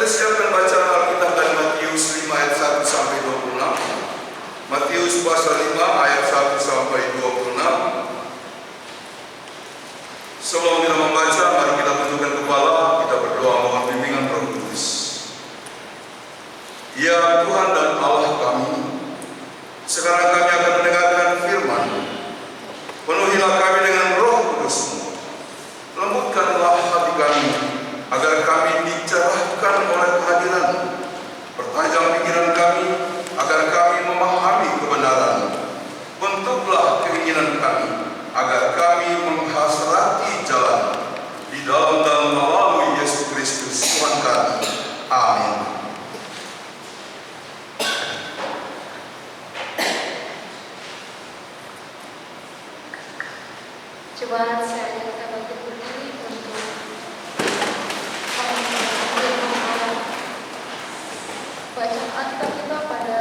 siapkan bacaan Alkitab dari Matius 5 ayat 1 sampai 26. Matius pasal 5 ayat 1 sampai 26. Sebelum kita membaca, mari kita tundukkan kepala, kita berdoa mohon bimbingan Roh Kudus. Ya Tuhan dan Allah kami, sekarang kami akan mendengarkan firman. Penuhilah kami dengan Roh Kudus-Mu. Lembutkanlah hati kami, agar kami dicerahkan oleh kehadiran. Pertajam pikiran kami, agar kami memahami kebenaran. Bentuklah keinginan kami, agar kami menghasrati jalan di dalam dan melalui Yesus Kristus Tuhan kami. Amin. Coba saya kita bagi berdiri untuk bacaan Alkitab kita pada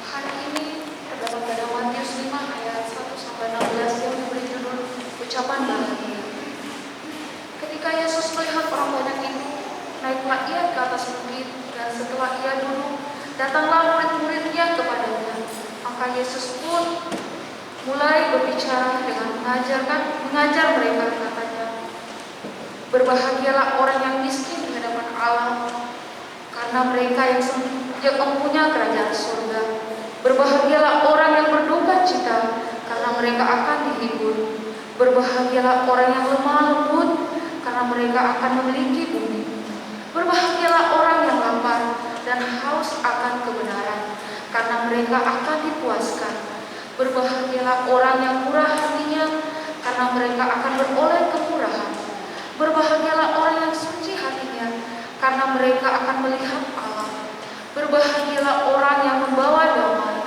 hari ini terdapat pada Matius 5 ayat 1 sampai 16 yang memberi judul ucapan bahagia. Ketika Yesus melihat orang banyak itu, naiklah ia ke atas bukit, dan setelah ia duduk, datanglah murid-muridnya kepadanya. Maka Yesus pun mulai berbicara dengan mengajar mereka, katanya, berbahagialah orang yang miskin di hadapan Allah, karena mereka yang mempunyai kerajaan surga. Berbahagialah orang yang berduka cita, karena mereka akan dihibur. Berbahagialah orang yang lemah lembut, karena mereka akan memiliki bumi. Berbahagialah orang yang lapar dan haus akan kebenaran, karena mereka akan dipuaskan. Berbahagialah orang yang murah hatinya, karena mereka akan beroleh kemurahan. Berbahagialah orang yang suci hatinya, karena mereka akan melihat Allah. Berbahagialah orang yang membawa damai,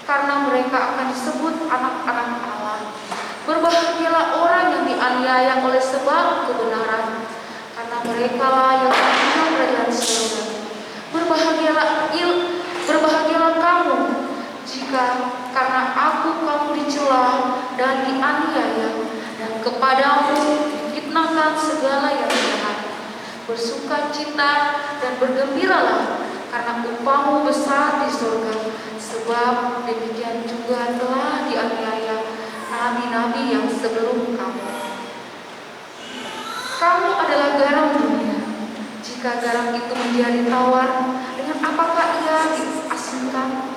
karena mereka akan disebut anak-anak Allah. Berbahagialah orang yang dianiaya oleh sebab kebenaran, karena mereka lah yang akan masuk kerajaan surga. Berbahagialah kamu jika karena aku kamu dicela dan dianiaya, dan kepadamu difitnahkan segala yang jahat. Bersukacita dan bergembiralah, karena upahmu besar di surga, sebab demikian juga telah dianiaya nabi-nabi yang sebelum kamu. Kamu adalah garam dunia. Jika garam itu menjadi tawar, dengan apakah ia diasinkan?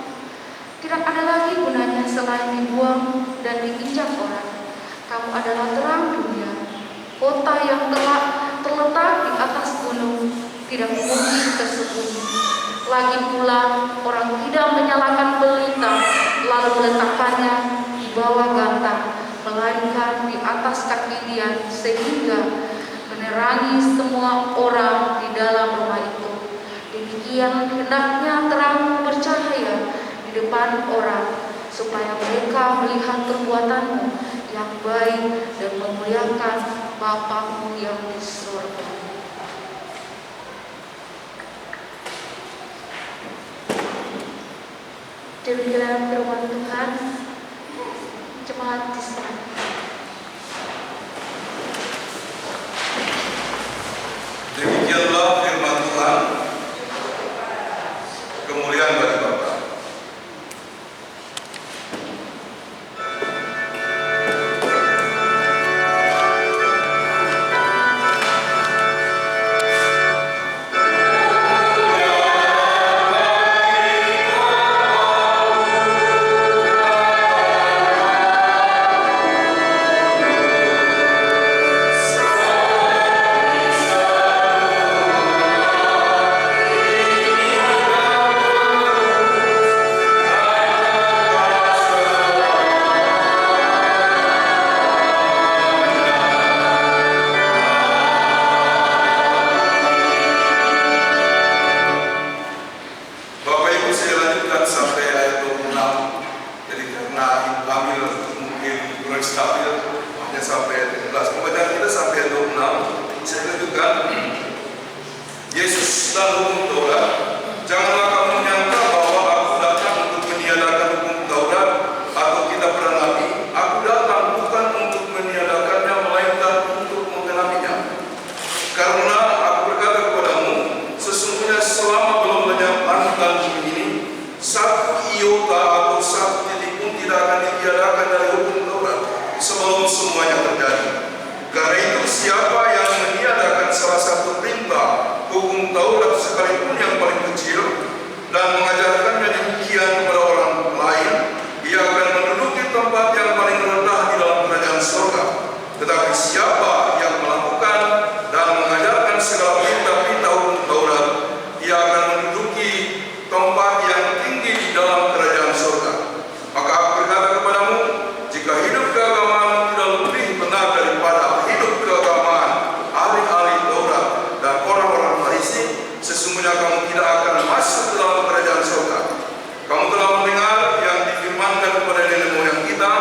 Tidak ada lagi gunanya selain dibuang dan diinjak orang. Kamu adalah terang dunia. Kota yang terletak di atas gunung tidak mungkin tersembunyi. Lagi pula orang tidak menyalakan pelita lalu meletakkannya di bawah gantang, melainkan di atas kaki dia, sehingga menerangi semua orang di dalam rumah itu. Demikian hendaknya terang bercahaya di depan orang, supaya mereka melihat perbuatanmu yang baik dan memuliakan Bapamu yang di surga. Demikian firman Tuhan. Jemaat di sana. Demikianlah firman Tuhan. Kemuliaan bagi Bapa. tidak akan masuk ke dalam kerajaan surga. Kamu telah mendengar yang difirmankan kepada nenek moyang kita,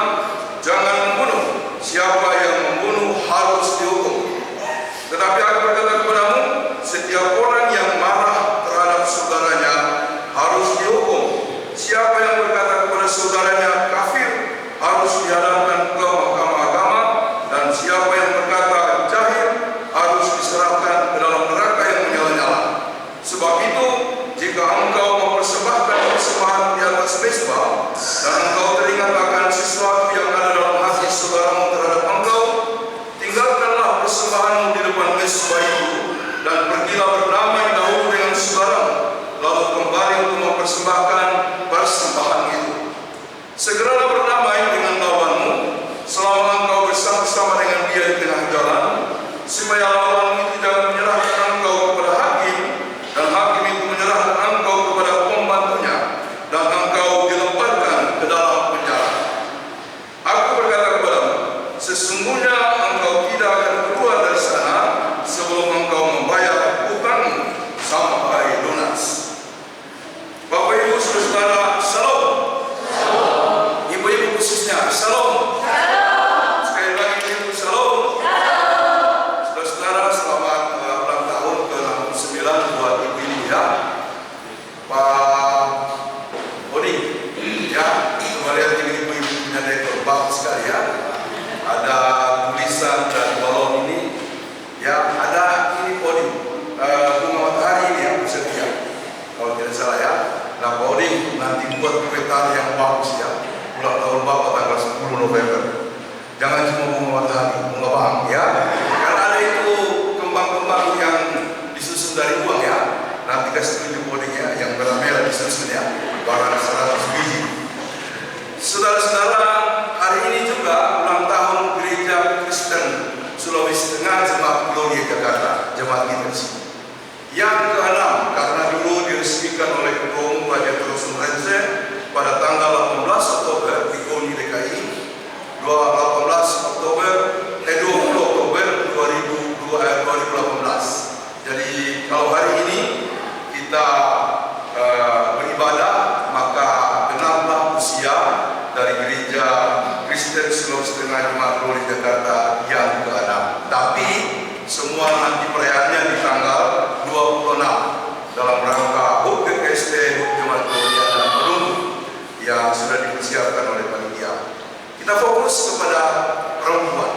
jangan membunuh. Siapa yang membunuh harus dihukum. Tetapi aku berkata kepadamu, setiap orang yang marah terhadap saudaranya harus dihukum. Siapa yang berkata kepada saudaranya kafir harus dihadapkan ke mahkamah agama, dan siapa yang berkata jahil harus diserahkan ke dalam neraka yang menyala-nyala. Sebab itu, jika engkau mempersembahkan persembahan di atas mezbah dan engkau teringat akan sesuatu yang ada dalam hati saudaramu terhadap engkau, tinggalkanlah persembahanmu di depan mezbah itu dan pergilah berdamai dahulu dengan saudaramu, lalu kembali untuk mempersembahkan persembahan itu. Segeralah berdamai dengan lawanmu selama engkau bersama-sama dengan dia di tengah jalan, supaya lawanmu itu jangan menyerahkan engkau kepada hakim, dan hakim itu menyerahkan engkau kepada pembantunya, dan engkau dilemparkan ke dalam penjara. Aku berkata kepadamu, sesungguhnya engkau tidak akan keluar dari sana sebelum engkau membayar hutangmu sampai lunas. Bapak Ibu Saudara, salam. Ibu-ibu khususnya, salam. Sekali lagi ibu, salam. Saudara-saudara, selamat ulang tahun ke-69 buat ibu-ibu ya. Pak Odi, ya, coba lihat ini ibu-ibu punya dekor bagus sekali ya. Ada tulisan dan balon ini, ya, ada ini Odi, bunga matahari ini ya, bisa lihat. Kalau tidak salah ya. Nah, Pak Odi nanti buat kue tari yang bagus ya. Ulang tahun Bapak tanggal 10 November. Jangan cuma bunga matahari, bunga bang ya. Karena ada itu kembang-kembang yang disusun dari uang ya. Nanti kasih tunjuk kodenya yang merah-merah disusun ya. Barang 100 biji. Saudara-saudara, hari ini juga ulang tahun Gereja Kristen Sulawesi Tengah Jemaat Gloria Jakarta, jemaat kita di sini. Yang ke-6, karena dulu diresmikan oleh Ketua Umum Raja Terusun Renze pada tanggal 18 Oktober di KONI DKI, 20 Oktober 2018. Jadi kalau hari ini kita beribadah, maka genaplah usia dari Gereja Kristen Sulawesi Tengah Jemaat Gloria Jakarta yang ke-6. Tapi semua nanti perayaannya di tanggal 26 dalam rangka HUT GKST, HUT Jemaat Gloria dan Pelunggu yang sudah dipersiapkan oleh panitia. Kita fokus kepada perempuan.